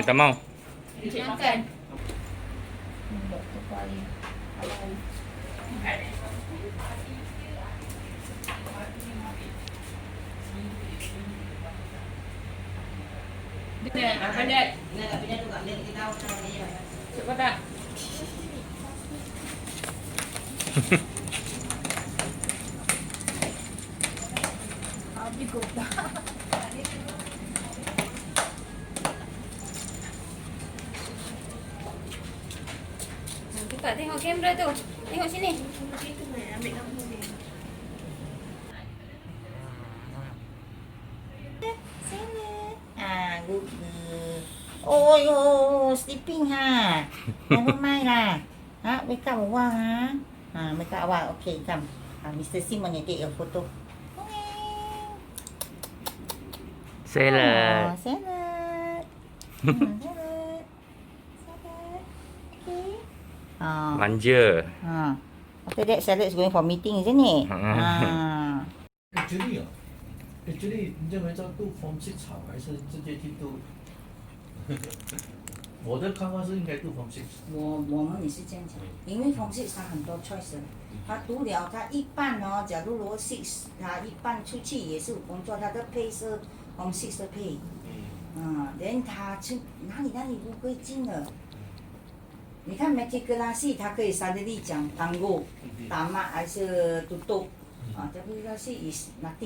Tak mau. Encik makan. Dia padat. Cepat tak? Habis kau tak. Cepat tengok kamera tu. Tengok sini. Ambil gambar dia. Good girl. Oh, yo, sleeping ha. Never mind lah. Ha, wake up a while ha. Ha, wake up a while. Okay, come. Mr. Simon take your photo. Salad. Oh, salad. Salad. Salad. Okay. Manja. After that, salad is going for meeting, isn't it? Actually，你认为这读 Form 6好，还是直接去读？我的看法是应该读 Form 6。我们也是这样讲，因为Form 6他很多 choice，他读了他一半哦，假如罗 6，他一半出去也是有工作，他的 pay 是Form 6的 pay，连他去哪里不会进了。你看 matriculasi 他可以suddenly讲tango，打骂还是读，这个是 is nothing。